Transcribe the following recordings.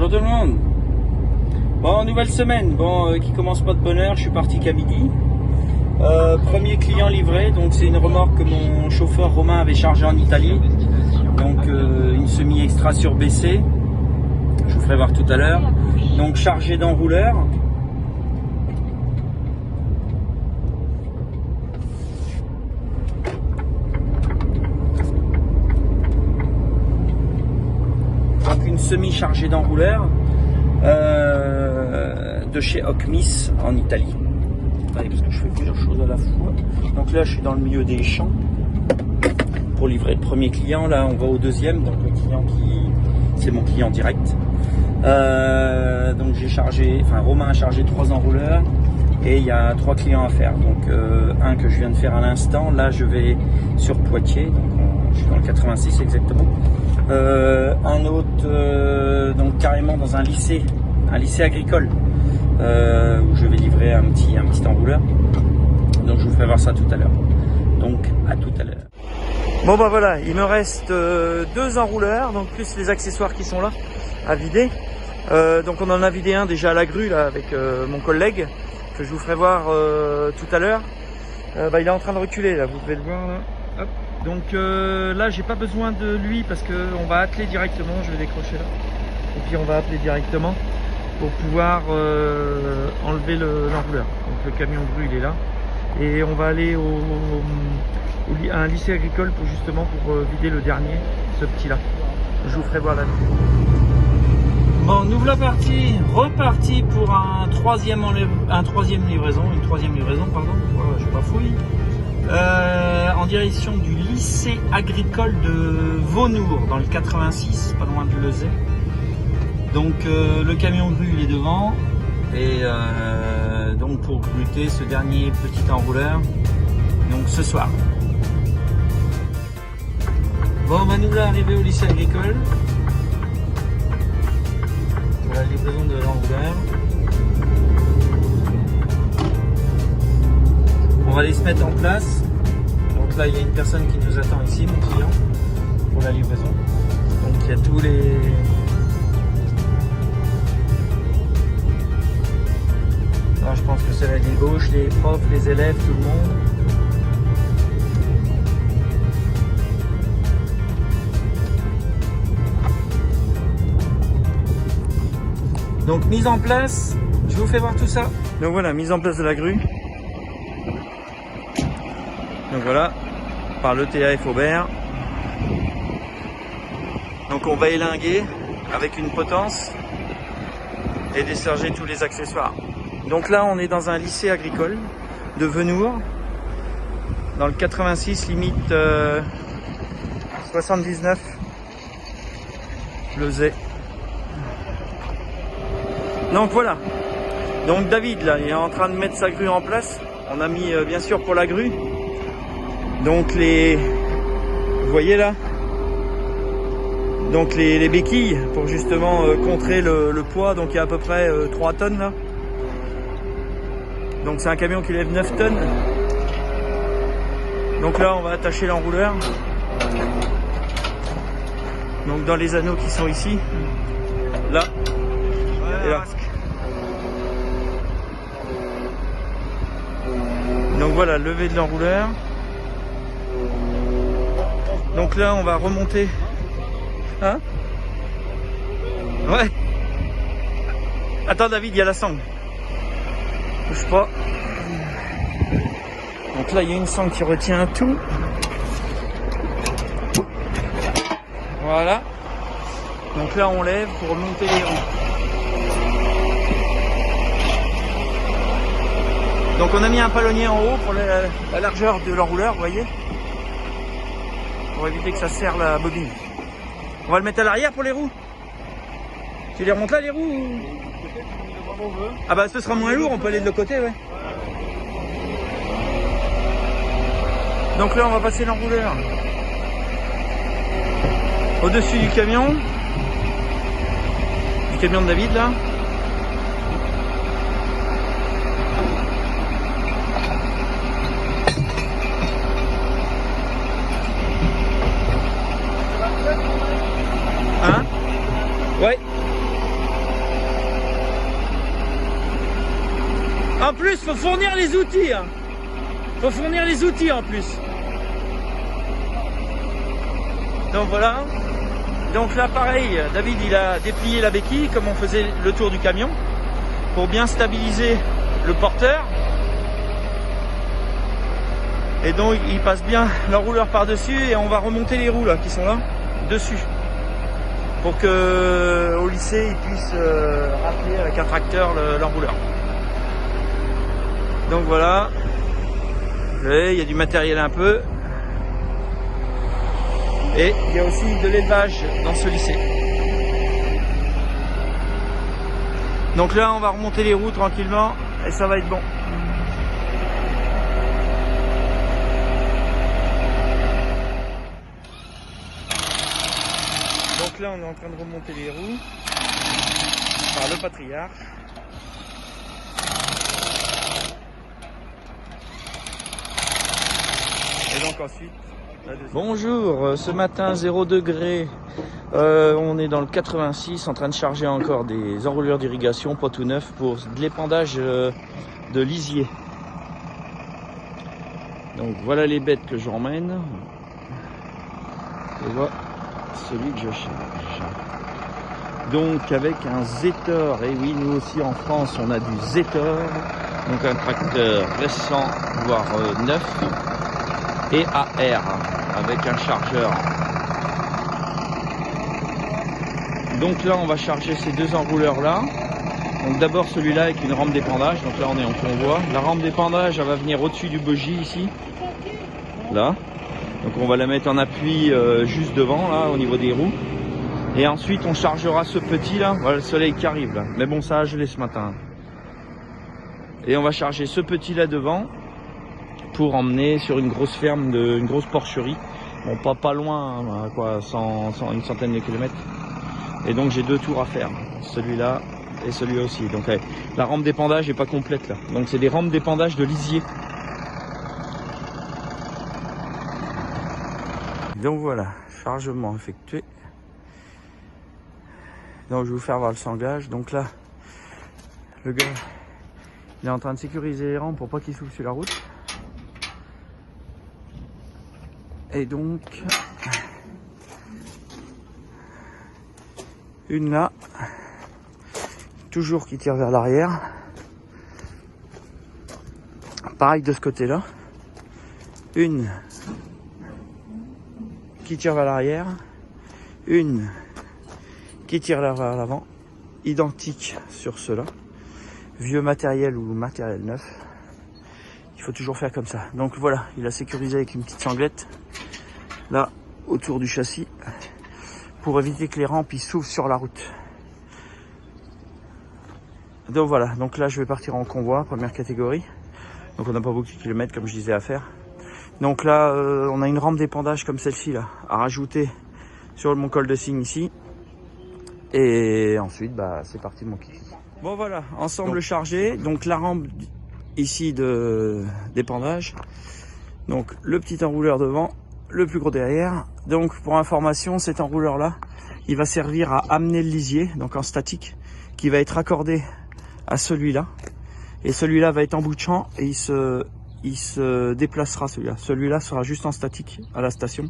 Bonjour tout le monde. Bon, nouvelle semaine, qui commence pas de bonne heure, je suis parti qu'à midi. Premier client livré, donc c'est une remorque que mon chauffeur Romain avait chargée en Italie. Donc une semi-extra sur BC, je vous ferai voir tout à l'heure. Donc chargée d'enrouleur. Donc une semi-chargée d'enrouleur de chez Ocmis en Italie. Allez, parce que je fais plusieurs choses à la fois. Donc là, je suis dans le milieu des champs pour livrer le premier client. Là, on va au deuxième. Donc le client c'est mon client direct. Donc j'ai chargé, Romain a chargé 3 enrouleurs et il y a 3 clients à faire. Donc un que je viens de faire à l'instant. Là, je vais sur Poitiers. Donc je suis dans le 86 exactement. Un autre, donc carrément dans un lycée agricole. Où je vais livrer un petit enrouleur. Donc je vous ferai voir ça tout à l'heure. Donc à tout à l'heure. Bon bah voilà, il me reste 2 enrouleurs, donc plus les accessoires qui sont là à vider. Donc on en a vidé un déjà à la grue là avec mon collègue que je vous ferai voir tout à l'heure. Il est en train de reculer là, vous pouvez le voir là. Hop. Donc là j'ai pas besoin de lui parce que on va atteler directement, je vais décrocher là. Et puis on va appeler directement pour pouvoir enlever l'enrouleur. Donc le camion grue il est là. Et on va aller à un lycée agricole pour vider le dernier, ce petit là. Je vous ferai voir là. Bon, nous voilà reparti pour une troisième livraison, pardon, je pas fouille. En direction du lycée agricole de Vaunour dans le 86, pas loin de Lezay. Donc le camion grue il est devant et donc pour gruter ce dernier petit enrouleur donc ce soir. Bon, nous voilà arrivé au lycée agricole pour la livraison de l'enrouleur. On va aller se mettre en place. Donc là il y a une personne qui nous attend ici, mon client, pour la livraison. Donc il y a tous les... Alors, je pense que c'est la gauche, les profs, les élèves, tout le monde. Donc mise en place, je vous fais voir tout ça. Donc voilà, mise en place de la grue. Donc voilà, par l'ETAF Aubert. Donc on va élinguer avec une potence et décharger tous les accessoires. Donc là on est dans un lycée agricole de Vaunour, dans le 86 limite 79 Lezay. Donc voilà, donc David là il est en train de mettre sa grue en place. On a mis bien sûr pour la grue, donc vous voyez là, donc les béquilles pour justement contrer le poids. Donc il y a à peu près 3 tonnes là. Donc c'est un camion qui lève 9 tonnes. Donc là on va attacher l'enrouleur. Donc dans les anneaux qui sont ici. Là. Et là. Donc voilà, levée de l'enrouleur. Donc là on va remonter. Hein? Ouais. Attends David, il y a la sangle. Bouge pas. Donc là il y a une sangle qui retient tout. Voilà. Donc là on lève pour remonter les roues. Donc on a mis un palonnier en haut pour la largeur de l'enrouleur, vous voyez, pour éviter que ça serre la bobine. On va le mettre à l'arrière pour les roues. Tu les remontes là les roues ou... Ah bah ce sera moins lourd, on peut aller de l'autre côté, ouais. Donc là on va passer l'enrouleur au-dessus du camion de David là. Hein? Ouais. En plus, faut fournir les outils. Hein. Faut fournir les outils en plus. Donc voilà. Donc là, pareil, David, il a déplié la béquille comme on faisait le tour du camion pour bien stabiliser le porteur. Et donc, il passe bien l'enrouleur par-dessus et on va remonter les roues là qui sont là dessus pour que au lycée ils puissent rappeler avec un tracteur l'enrouleur. Donc voilà. Vous voyez, il y a du matériel un peu. Et il y a aussi de l'élevage dans ce lycée. Donc là, on va remonter les roues tranquillement et ça va être bon. Donc là, on est en train de remonter les roues par le patriarche. Et donc ensuite, bonjour, ce matin 0 degré, on est dans le 86 en train de charger encore des enrouleurs d'irrigation, pas tout neuf, pour de l'épandage de lisier. Donc voilà les bêtes que j'emmène. Et voilà celui que je charge. Donc avec un Zetor, et oui, nous aussi en France on a du Zetor, donc un tracteur récent, voire neuf, et AR avec un chargeur. Donc là on va charger ces deux enrouleurs là. Donc d'abord celui-là avec une rampe d'épandage, donc là on est en convoi. La rampe d'épandage elle va venir au-dessus du bogie ici, là. Donc on va la mettre en appui juste devant là au niveau des roues. Et ensuite on chargera ce petit là, voilà le soleil qui arrive là. Mais bon ça a gelé ce matin. Et on va charger ce petit là devant pour emmener sur une grosse ferme, une grosse porcherie. Bon pas loin, hein, quoi, une centaine de kilomètres. Et donc j'ai deux tours à faire, celui-là et celui-là aussi. Donc la rampe d'épandage n'est pas complète là. Donc c'est des rampes d'épandage de lisier. Donc voilà, chargement effectué. Donc je vais vous faire voir le sanglage. Donc là, le gars, il est en train de sécuriser les rampes pour pas qu'il souffle sur la route. Et donc, une là, toujours qui tire vers l'arrière. Pareil de ce côté-là. Une qui tire vers l'arrière. Une qui tire vers l'avant. Identique sur ceux-là. Vieux matériel ou matériel neuf. Il faut toujours faire comme ça. Donc voilà, il a sécurisé avec une petite sanglette. Là, autour du châssis. Pour éviter que les rampes ils s'ouvrent sur la route. Donc voilà, donc là je vais partir en convoi, première catégorie. Donc on n'a pas beaucoup de kilomètres comme je disais à faire. Donc là on a une rampe d'épandage comme celle-ci là à rajouter sur mon col de cygne ici. Et ensuite bah c'est parti mon kiki. Bon voilà, ensemble chargé. Donc la rampe ici d'épandage. Donc le petit enrouleur devant, le plus gros derrière. Donc pour information, cet enrouleur là, il va servir à amener le lisier, donc en statique, qui va être accordé à celui-là. Et celui-là va être en bout de champ et il se déplacera celui-là. Celui-là sera juste en statique à la station.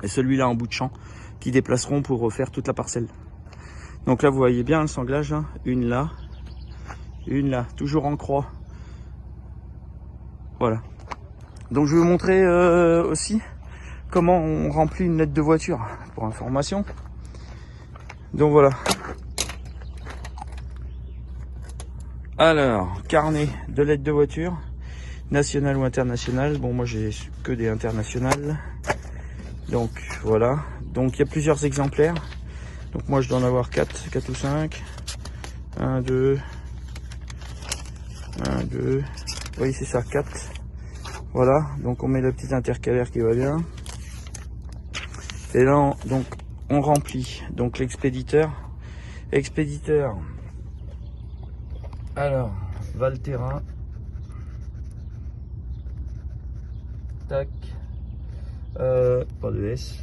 Et celui-là en bout de champ qui déplaceront pour refaire toute la parcelle. Donc là vous voyez bien le sanglage, là. Une là, toujours en croix. Voilà. Donc je vais vous montrer aussi comment on remplit une lettre de voiture pour information. Donc voilà. Alors, carnet de lettres de voiture, national ou international. Bon, moi j'ai que des internationales. Donc voilà. Donc il y a plusieurs exemplaires. Donc moi je dois en avoir 4 ou 5. 1, 2. Vous voyez c'est ça, 4. Voilà, donc on met le petit intercalaire qui va bien. Et là, donc on remplit. Donc l'expéditeur. Alors, Valterra. Tac. Pas de S.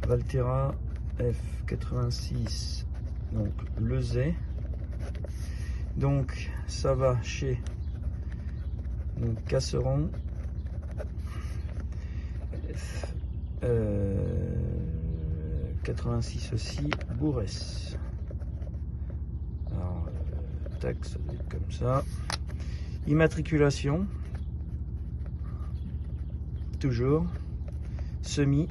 Valterra F86. Donc le Z. Donc ça va chez Donc Casseron. 86 aussi, Bourrès. Alors, tac, ça doit être comme ça. Immatriculation. Toujours. Semi.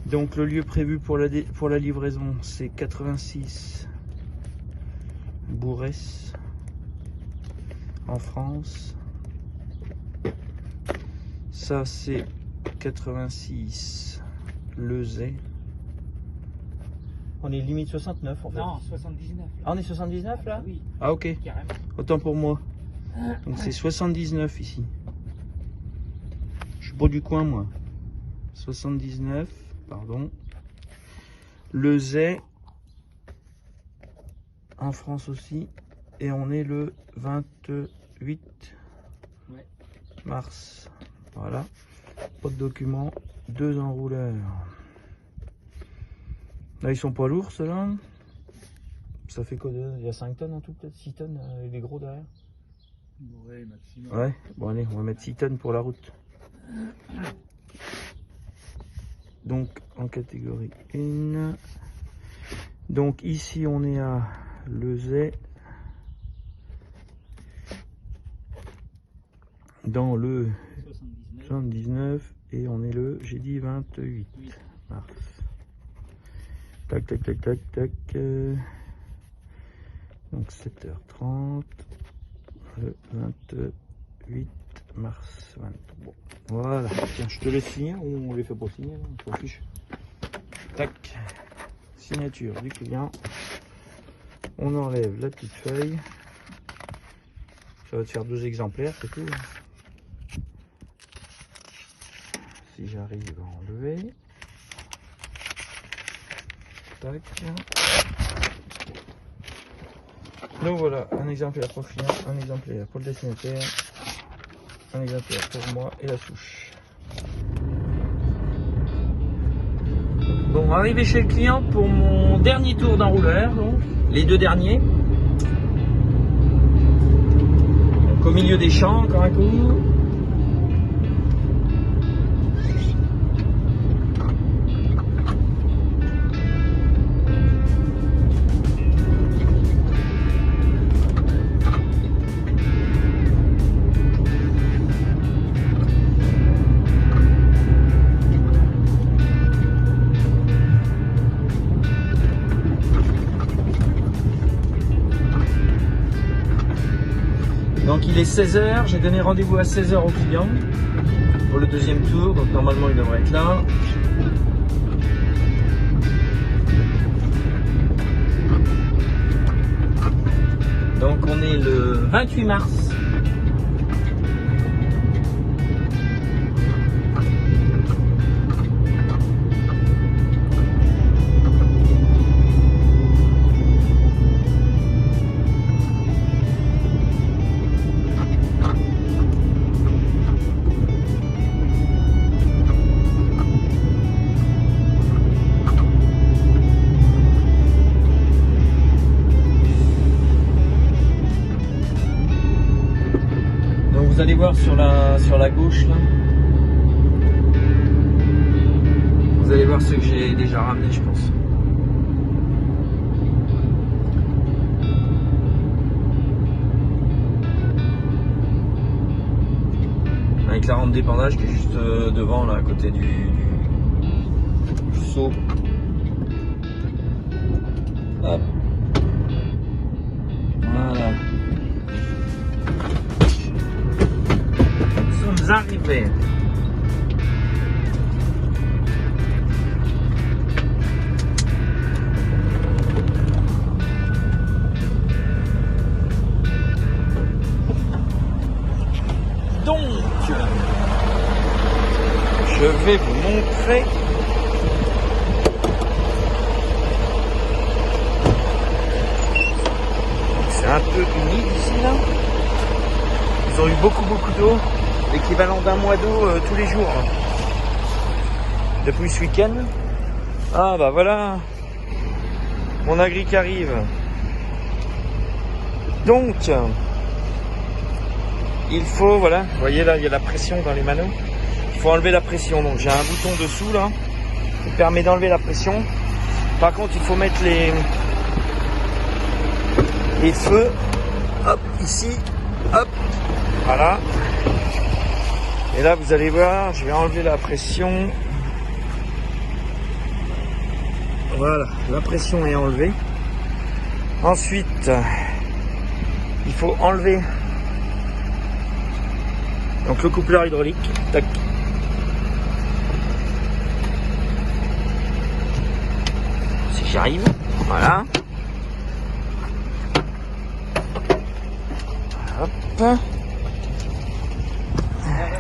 Donc le lieu prévu pour la livraison, c'est 86 Bourrès en France. Ça c'est 86 Lezay. On est limite 69 en fait. Non, 79. Ah, on est 79 là? Oui. Ah ok. Carrément. Autant pour moi. Donc c'est 79 ici. Je suis pas du coin moi. 79, pardon. Lezay en France aussi. Et on est le 28 mars. Voilà. Pas de documents. 2 enrouleurs. Là ils sont pas lourds ceux-là. Ça fait quoi de... Il y a 5 tonnes en tout, peut-être 6 tonnes avec des gros derrière. Ouais, maximum. Ouais, bon allez, on va mettre 6 tonnes pour la route. Donc en catégorie 1. Donc ici on est à Lezay. Dans le 79 et on est le, j'ai dit 28 mars. Tac tac tac tac tac. Donc 7h30. Le 28 mars 23. Voilà. Tiens, je te laisse signer ou on les fait pas signer, on s'en fiche. Tac. Signature du client. On enlève la petite feuille. Ça va te faire 12 exemplaires, c'est tout. Si j'arrive à enlever. Tac. Donc voilà, un exemplaire pour le client, un exemplaire pour le destinataire, un exemplaire pour moi et la souche. Bon, arrivé chez le client pour mon dernier tour d'enrouleur, donc les 2 derniers. Donc au milieu des champs, encore un coup. Donc il est 16h, j'ai donné rendez-vous à 16h au client pour le deuxième tour, donc normalement il devrait être là. Donc on est le 28 mars. Vous allez voir sur la gauche là, vous allez voir ce que j'ai déjà ramené, je pense. Avec la rampe d'épandage qui est juste devant là, à côté du seau. Hop. Voilà. Nous sommes arrivés. Donc, je vais vous montrer c'est un peu humide ici là. Ils ont eu beaucoup d'eau, l'équivalent d'un mois d'eau tous les jours hein. Depuis ce week-end. Ah bah voilà, mon agri qui arrive. Donc, il faut, voilà, vous voyez là, il y a la pression dans les manos. Il faut enlever la pression. Donc j'ai un bouton dessous là qui permet d'enlever la pression. Par contre, il faut mettre les feux. Hop, ici, hop, voilà. Et là, vous allez voir, je vais enlever la pression. Voilà, la pression est enlevée. Ensuite, il faut enlever donc le coupleur hydraulique. Tac. Si j'y arrive, voilà. Hop.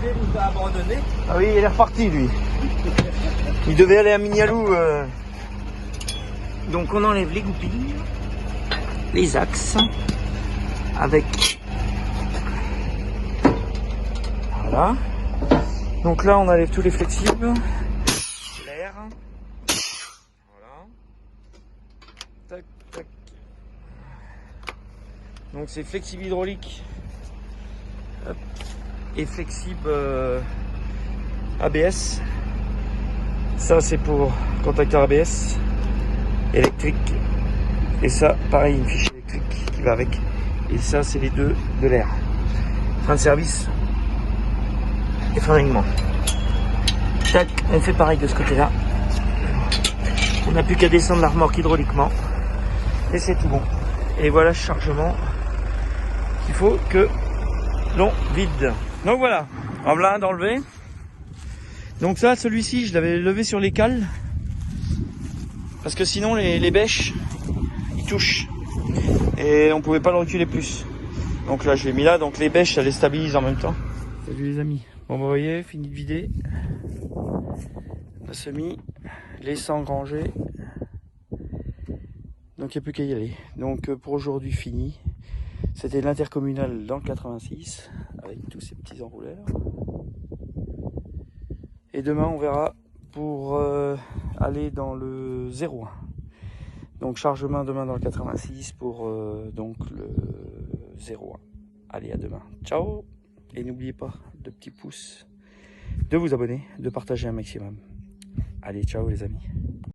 Il nous a abandonné. Ah oui, il est reparti lui. Il devait aller à Mignalou. Donc on enlève les goupilles, les axes, avec... Voilà. Donc là on enlève tous les flexibles, l'air. Voilà. Tac, tac. Donc c'est flexible hydraulique. Hop. Et flexible ABS. Ça c'est pour contacteur ABS électrique. Et ça pareil, une fiche électrique qui va avec. Et ça c'est les deux de l'air. Fin de service et fin d'alignement. Tac, on fait pareil de ce côté là. On n'a plus qu'à descendre la remorque hydrauliquement. Et c'est tout bon. Et voilà le chargement qu'il faut que l'on vide. Donc voilà, en voilà un d'enlever. Donc ça, celui-ci, je l'avais levé sur les cales. Parce que sinon les bêches, ils touchent. Et on pouvait pas le reculer plus. Donc là, je l'ai mis là. Donc les bêches, ça les stabilise en même temps. Salut les amis. Bon, bah, vous voyez, fini de vider. La semi, les sangs rangés. Donc il n'y a plus qu'à y aller. Donc pour aujourd'hui, fini. C'était l'intercommunal dans le 86. Avec tous ces petits enrouleurs. Et demain, on verra pour aller dans le 01. Donc chargement demain dans le 86 pour donc le 01. Allez, à demain. Ciao. Et n'oubliez pas de petits pouces, de vous abonner, de partager un maximum. Allez, ciao les amis.